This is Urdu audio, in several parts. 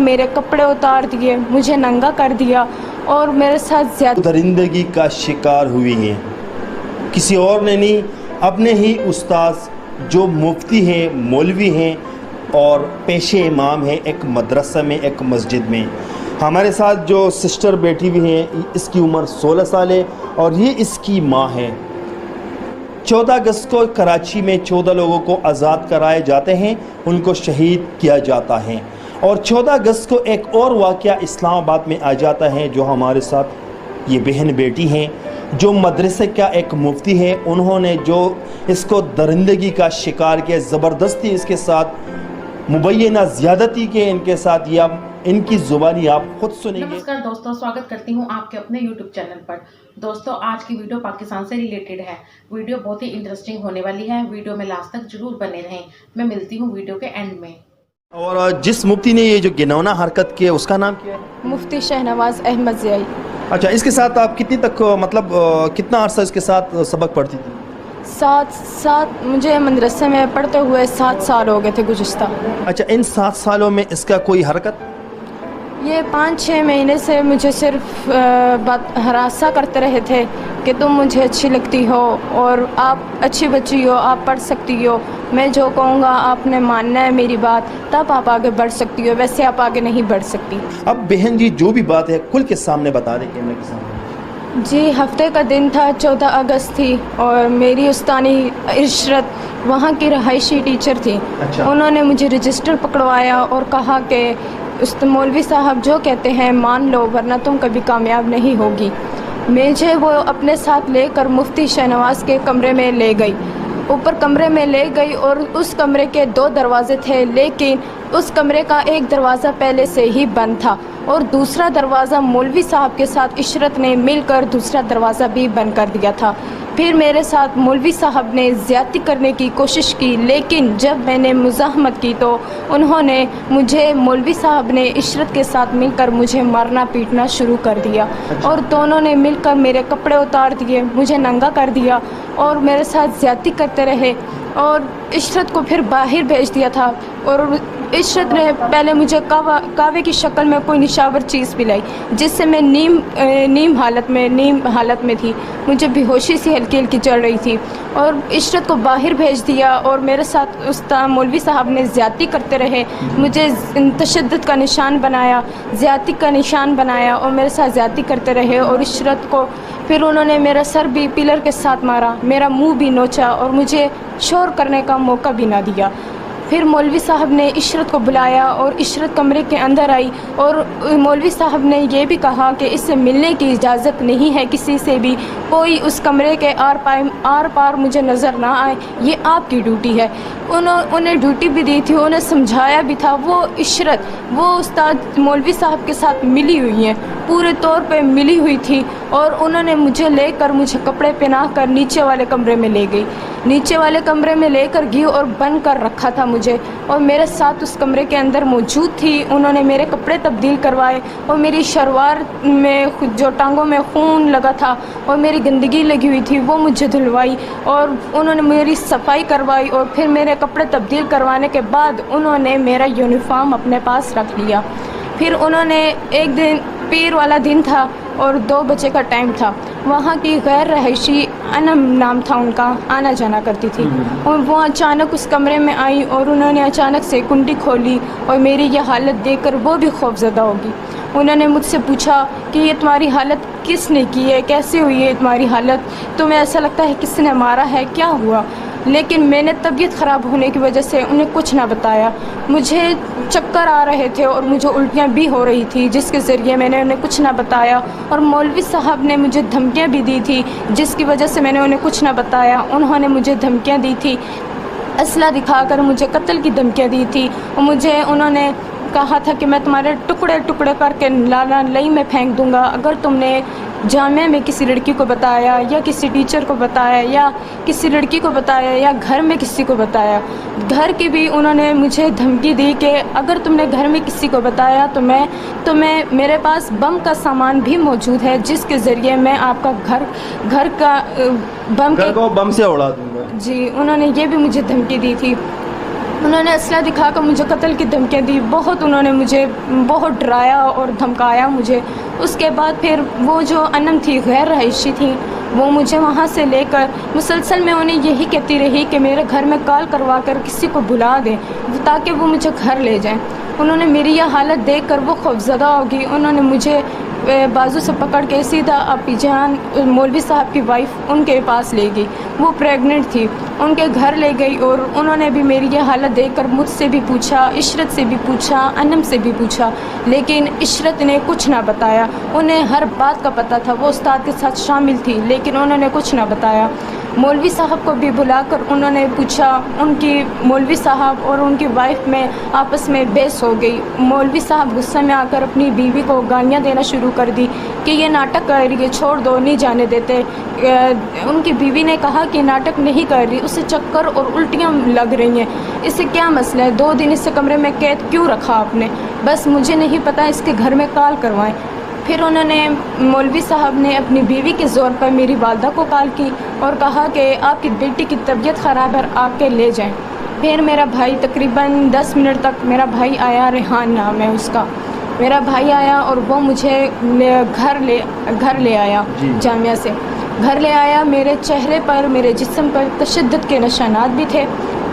میرے کپڑے اتار دیے, مجھے ننگا کر دیا اور میرے ساتھ زیادہ درندگی کا شکار ہوئی ہیں. کسی اور نے نہیں, اپنے ہی استاذ جو مفتی ہیں, مولوی ہیں اور پیشے امام ہیں ایک مدرسہ میں, ایک مسجد میں. ہمارے ساتھ جو سسٹر بیٹھی ہوئی ہیں, اس کی عمر 16 سال ہے اور یہ اس کی ماں ہے. 14 اگست کو کراچی میں 14 لوگوں کو آزاد کرائے جاتے ہیں, ان کو شہید کیا جاتا ہے. اور 14 اگست کو ایک اور واقعہ اسلام آباد میں آ جاتا ہے جو ہمارے ساتھ یہ بہن بیٹی ہیں, جو مدرسے کا ایک مفتی ہے. انہوں نے جو اس کو درندگی کا شکار کیا, زبردستی اس کے ساتھ مبینہ زیادتی کے ان کے ساتھ, یہ ان کی زبانی آپ خود سنیں گے. نمسکار دوستوں, سواگت کرتی ہوں آپ کے اپنے یوٹیوب چینل پر. دوستوں, آج کی ویڈیو پاکستان سے ریلیٹڈ ہے. ویڈیو بہت ہی انٹرسٹنگ ہونے والی ہے, ویڈیو میں لاسٹ تک ضرور بنے رہیں. میں ملتی ہوں ویڈیو کے اینڈ میں. اور جس مفتی نے یہ جو گنونا حرکت کی ہے اس کا نام کیا ہے؟ مفتی شہنواز احمد ضیائی. اچھا, اس کے ساتھ آپ کتنی تک مطلب کتنا عرصہ اس کے ساتھ سبق پڑھتی تھی؟ 7 مجھے مدرسے میں پڑھتے ہوئے 7 سال ہو گئے تھے گزشتہ. اچھا, ان 7 سالوں میں اس کا کوئی حرکت؟ یہ 5-6 مہینے سے مجھے صرف ہراساں کرتے رہے تھے کہ تم مجھے اچھی لگتی ہو اور آپ اچھی بچی ہو, آپ پڑھ سکتی ہو, میں جو کہوں گا آپ نے ماننا ہے میری بات, تب آپ آگے بڑھ سکتی ہو, ویسے آپ آگے نہیں بڑھ سکتی. اب بہن جی جو بھی بات ہے کل کے سامنے بتا دیں کیمرے کے سامنے. جی, ہفتے کا دن تھا, 14 اگست تھی اور میری استانی عشرت وہاں کی رہائشی ٹیچر تھی. اچھا. انہوں نے مجھے رجسٹر پکڑوایا اور کہا کہ مولوی صاحب جو کہتے ہیں مان لو ورنہ تم کبھی کامیاب نہیں ہوگی. مجھے وہ اپنے ساتھ لے کر مفتی شہنواز کے کمرے میں لے گئی, اوپر کمرے میں لے گئی اور اس کمرے کے 2 دروازے تھے, لیکن اس کمرے کا ایک دروازہ پہلے سے ہی بند تھا اور دوسرا دروازہ مولوی صاحب کے ساتھ عشرت نے مل کر دوسرا دروازہ بھی بند کر دیا تھا. پھر میرے ساتھ مولوی صاحب نے زیادتی کرنے کی کوشش کی, لیکن جب میں نے مزاحمت کی تو انہوں نے مولوی صاحب نے عشرت کے ساتھ مل کر مجھے مارنا پیٹنا شروع کر دیا اور دونوں نے مل کر میرے کپڑے اتار دیے, مجھے ننگا کر دیا اور میرے ساتھ زیادتی کرتے رہے اور عشرت کو پھر باہر بھیج دیا تھا. اور عشرت نے پہلے مجھے کعوے کی شکل میں کوئی نشاور چیز پلائی جس سے میں نیم حالت میں تھی, مجھے بے ہوشی سی ہلکی ہلکی چل رہی تھی اور عشرت کو باہر بھیج دیا اور میرے ساتھ مولوی صاحب نے زیادتی کرتے رہے, مجھے تشدد کا نشان بنایا, زیادتی کا نشان بنایا اور میرے ساتھ زیادتی کرتے رہے. اور عشرت کو پھر انہوں نے میرا سر بھی پلر کے ساتھ مارا, میرا منہ بھی نوچا اور مجھے شور کرنے کا موقع بھی نہ دیا. پھر مولوی صاحب نے عشرت کو بلایا اور عشرت کمرے کے اندر آئی اور مولوی صاحب نے یہ بھی کہا کہ اس سے ملنے کی اجازت نہیں ہے کسی سے بھی, کوئی اس کمرے کے آر پار مجھے نظر نہ آئے, یہ آپ کی ڈیوٹی ہے. انہیں ڈیوٹی بھی دی تھی, انہیں سمجھایا بھی تھا. وہ عشرت وہ استاد مولوی صاحب کے ساتھ ملی ہوئی ہیں, پورے طور پہ ملی ہوئی تھی اور انہوں نے مجھے لے کر مجھے کپڑے پہنا کر نیچے والے کمرے میں لے گئی, نیچے والے کمرے میں لے کر گئی اور بند کر رکھا تھا مجھے اور میرے ساتھ اس کمرے کے اندر موجود تھی. انہوں نے میرے کپڑے تبدیل کروائے اور میری شلوار میں جو ٹانگوں میں خون لگا تھا اور میری گندگی لگی ہوئی تھی وہ مجھے دھلوائی اور انہوں نے میری صفائی کروائی اور پھر میرے کپڑے تبدیل کروانے کے بعد انہوں نے میرا یونیفارم اپنے پاس رکھ لیا. پھر انہوں نے ایک دن پیر والا دن تھا اور 2 بجے کا ٹائم تھا, وہاں کی غیر رہائشی انم نام تھا ان کا, آنا جانا کرتی تھی اور وہ اچانک اس کمرے میں آئی اور انہوں نے اچانک سے کنڈی کھولی اور میری یہ حالت دیکھ کر وہ بھی خوفزدہ ہوگی. انہوں نے مجھ سے پوچھا کہ یہ تمہاری حالت کس نے کی ہے, کیسے ہوئی ہے تمہاری حالت, تمہیں ایسا لگتا ہے کس نے مارا ہے, کیا ہوا؟ لیکن میں نے طبیعت خراب ہونے کی وجہ سے انہیں کچھ نہ بتایا. مجھے چکر آ رہے تھے اور مجھے الٹیاں بھی ہو رہی تھی جس کے ذریعے میں نے انہیں کچھ نہ بتایا اور مولوی صاحب نے مجھے دھمکیاں بھی دی تھی جس کی وجہ سے میں نے انہیں کچھ نہ بتایا. انہوں نے مجھے دھمکیاں دی تھی, اسلحہ دکھا کر مجھے قتل کی دھمکیاں دی تھی اور انہوں نے کہا تھا کہ میں تمہارے ٹکڑے ٹکڑے کر کے لالا لئی میں پھینک دوں گا اگر تم نے جامعہ میں کسی لڑکی کو بتایا یا کسی ٹیچر کو بتایا یا کسی لڑکی کو بتایا یا گھر میں کسی کو بتایا. گھر کی بھی انہوں نے مجھے دھمکی دی کہ اگر تم نے گھر میں کسی کو بتایا تو میں میرے پاس بم کا سامان بھی موجود ہے جس کے ذریعے میں آپ کا گھر کا بم سے اڑا دوں گا. جی, انہوں نے یہ بھی مجھے دھمکی دی تھی. انہوں نے اسلحہ دکھا کر مجھے قتل کی دھمکیاں دی، بہت انہوں نے مجھے بہت ڈرایا اور دھمکایا مجھے۔ اس کے بعد پھر وہ جو انم تھی، غیر رہائشی تھیں، وہ مجھے وہاں سے لے کر مسلسل میں انہیں یہی کہتی رہی کہ میرے گھر میں کال کروا کر کسی کو بلا دیں تاکہ وہ مجھے گھر لے جائیں۔ انہوں نے میری یہ حالت دیکھ کر وہ خوفزدہ ہوگی، انہوں نے مجھے بازو سے پکڑ کے سیدھا آپی جان مولوی صاحب کی وائف ان کے پاس لے گئی، وہ پریگننٹ تھی، ان کے گھر لے گئی اور انہوں نے بھی میری یہ حالت دیکھ کر مجھ سے بھی پوچھا، عشرت سے بھی پوچھا، انم سے بھی پوچھا، لیکن عشرت نے کچھ نہ بتایا۔ انہیں ہر بات کا پتہ تھا، وہ استاد کے ساتھ شامل تھی لیکن انہوں نے کچھ نہ بتایا۔ مولوی صاحب کو بھی بلا کر انہوں نے پوچھا، ان کی مولوی صاحب اور ان کی وائف میں آپس میں بحث ہو گئی۔ مولوی صاحب غصے میں آ کر اپنی بیوی کو گالیاں دینا شروع کر دی کہ یہ ناٹک کر رہی ہے، چھوڑ دو، نہیں جانے دیتے۔ ان کی بیوی نے کہا کہ ناٹک نہیں کر رہی، اسے چکر اور الٹیاں لگ رہی ہیں، اسے کیا مسئلہ ہے، 2 دن اسے کمرے میں قید کیوں رکھا آپ نے؟ بس مجھے نہیں پتہ، اس کے گھر میں کال کروائیں۔ پھر انہوں نے مولوی صاحب نے اپنی بیوی کے زور پر میری والدہ کو کال کی اور کہا کہ آپ کی بیٹی کی طبیعت خراب ہے، آپ کے لے جائیں۔ پھر میرا بھائی تقریباً 10 منٹ تک میرا بھائی آیا، ریحان نام ہے اس کا، میرا بھائی آیا اور وہ مجھے گھر لے آیا جامعہ سے، گھر لے آیا۔ میرے چہرے پر، میرے جسم پر تشدد کے نشانات بھی تھے،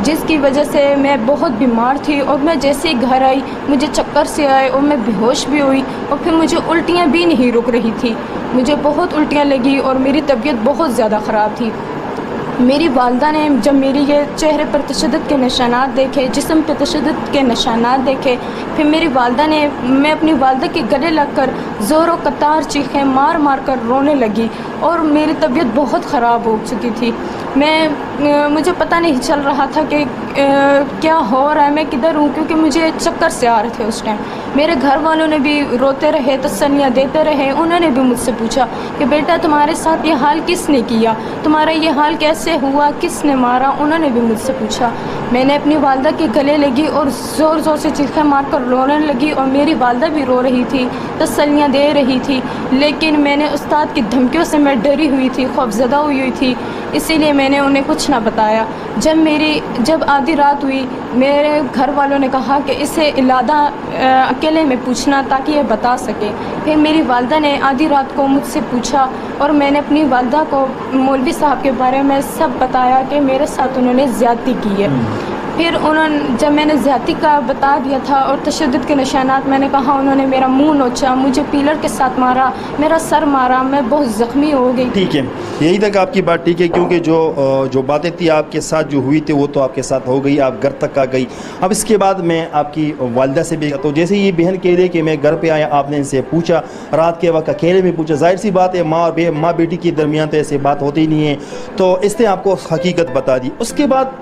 جس کی وجہ سے میں بہت بیمار تھی اور میں جیسے ہی گھر آئی مجھے چکر سے آئے اور میں بے ہوش بھی ہوئی اور پھر مجھے الٹیاں بھی نہیں رک رہی تھی، مجھے بہت الٹیاں لگی اور میری طبیعت بہت زیادہ خراب تھی۔ میری والدہ نے جب میری یہ چہرے پر تشدد کے نشانات دیکھے، جسم پہ تشدد کے نشانات دیکھے، پھر میری والدہ نے، میں اپنی والدہ کے گلے لگ کر زور و قطار چیخیں مار مار کر رونے لگی اور میری طبیعت بہت خراب ہو چکی تھی۔ مجھے پتہ نہیں چل رہا تھا کہ کیا ہو رہا ہے، میں کدھر ہوں، کیونکہ مجھے چکر سے آ رہے تھے اس ٹائم۔ میرے گھر والوں نے بھی روتے رہے، تسلیاں دیتے رہے، انہوں نے بھی مجھ سے پوچھا کہ بیٹا تمہارے ساتھ یہ حال کس نے کیا، تمہارا یہ حال کیسے ہوا، کس نے مارا، انہوں نے بھی مجھ سے پوچھا۔ میں نے اپنی والدہ کے گلے لگی اور زور زور سے چیخیں مار کر رونے لگی اور میری والدہ بھی رو رہی تھی، تسلیاں دے رہی تھی، لیکن میں نے استاد کی دھمکیوں سے میں ڈری ہوئی تھی، خوفزدہ ہوئی تھی، اسی لیے میں نے انہیں کچھ نہ بتایا۔ جب آدھی رات ہوئی، میرے گھر والوں نے کہا کہ اسے علادہ اکیلے میں پوچھنا تاکہ یہ بتا سکے۔ پھر میری والدہ نے آدھی رات کو مجھ سے پوچھا اور میں نے اپنی والدہ کو مولوی صاحب کے بارے میں سب بتایا کہ میرے ساتھ انہوں نے زیادتی کی ہے۔ پھر جب میں نے زیادتی کا بتا دیا تھا اور تشدد کے نشانات، میں نے کہا انہوں نے میرا منہ نوچا، مجھے پیلر کے ساتھ مارا، میرا سر مارا، میں بہت زخمی ہو گئی۔ ٹھیک ہے، یہی تک آپ کی بات ٹھیک ہے، کیونکہ جو باتیں تھی آپ کے ساتھ جو ہوئی تھی وہ تو آپ کے ساتھ ہو گئی، آپ گھر تک آ گئی۔ اب اس کے بعد میں آپ کی والدہ سے بھی، تو جیسے یہ بہن کہہ رہی ہے کہ میں گھر پہ آیا، آپ نے ان سے پوچھا، رات کے وقت اکیلے میں پوچھا، ظاہر سی بات ہے ماں بیٹی کے درمیان تو ایسے بات ہوتی نہیں ہے، تو اس نے آپ کو حقیقت بتا دی۔ اس کے بعد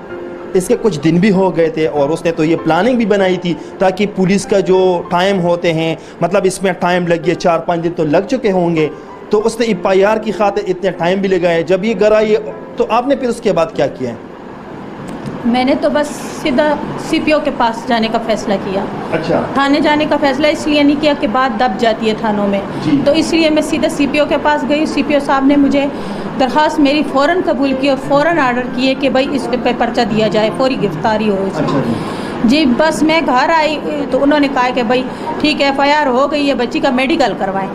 اس کے کچھ دن بھی ہو گئے تھے اور اس نے تو یہ پلاننگ بھی بنائی تھی تاکہ پولیس کا جو ٹائم ہوتے ہیں، مطلب اس میں ٹائم لگ گیا، 4-5 دن تو لگ چکے ہوں گے، تو اس نے FIR کی خاطر اتنے ٹائم بھی لگائے۔ جب یہ گھر آئی تو آپ نے پھر اس کے بعد کیا کیا ہے؟ میں نے تو بس سیدھا CPO کے پاس جانے کا فیصلہ کیا۔ اچھا، تھانے جانے کا فیصلہ اس لیے نہیں کیا کہ بات دب جاتی ہے تھانوں میں، تو اس لیے میں سیدھا CPO کے پاس گئی۔ CPO صاحب نے مجھے درخواست میری فوراً قبول کی اور فوراً آرڈر کیے کہ بھائی اس پہ پرچہ دیا جائے، فوری گرفتاری ہو اس میں۔ جی بس میں گھر آئی تو انہوں نے کہا کہ بھائی ٹھیک ہے FIR ہو گئی ہے، بچی کا میڈیکل کروائیں۔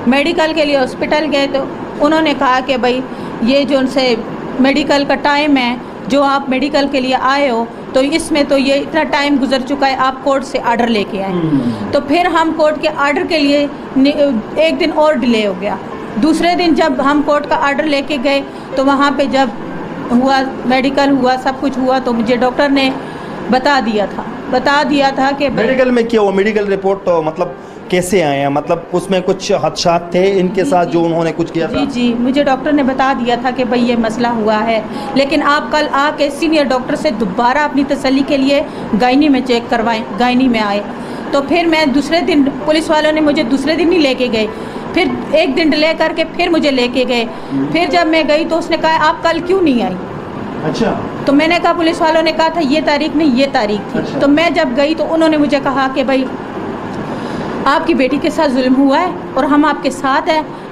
میڈیکل کے لیے ہاسپٹل گئے تو انہوں نے کہا کہ بھائی یہ جو ان سے میڈیکل کا ٹائم ہے، جو آپ میڈیکل کے لیے آئے ہو تو اس میں تو یہ اتنا ٹائم گزر چکا ہے، آپ کورٹ سے آرڈر لے کے آئیں۔ تو پھر ہم کورٹ کے آرڈر کے لیے 1 دن اور ڈیلے ہو گیا۔ دوسرے دن جب ہم کورٹ کا آرڈر لے کے گئے تو وہاں پہ جب ہوا، میڈیکل ہوا، سب کچھ ہوا، تو مجھے ڈاکٹر نے بتا دیا تھا کہ میڈیکل میں کیا ہوا؟ میڈیکل رپورٹ مطلب کیسے آئے ہیں، مطلب اس میں کچھ خدشات تھے ان کے ساتھ جو انہوں نے کچھ کیا تھا؟ جی مجھے ڈاکٹر نے بتا دیا تھا کہ بھئی یہ مسئلہ ہوا ہے، لیکن آپ کل آ کے سینئر ڈاکٹر سے دوبارہ اپنی تسلی کے لیے گائنی میں چیک کروائیں۔ گائنی میں آئے تو پھر میں دوسرے دن، پولیس والوں نے مجھے دوسرے دن ہی لے کے گئے، پھر 1 دن ڈیلے کر کے پھر مجھے لے کے گئے۔ پھر جب میں گئی تو اس نے کہا آپ کل کیوں نہیں آئی؟ اچھا، تو میں نے کہا پولیس والوں نے کہا تھا یہ تاریخ نہیں، یہ تاریخ تھی۔ تو میں جب گئی تو انہوں نے مجھے کہا کہ بھائی آپ کی بیٹی کے ساتھ ظلم ہوا ہے اور ہم آپ کے ساتھ ہیں،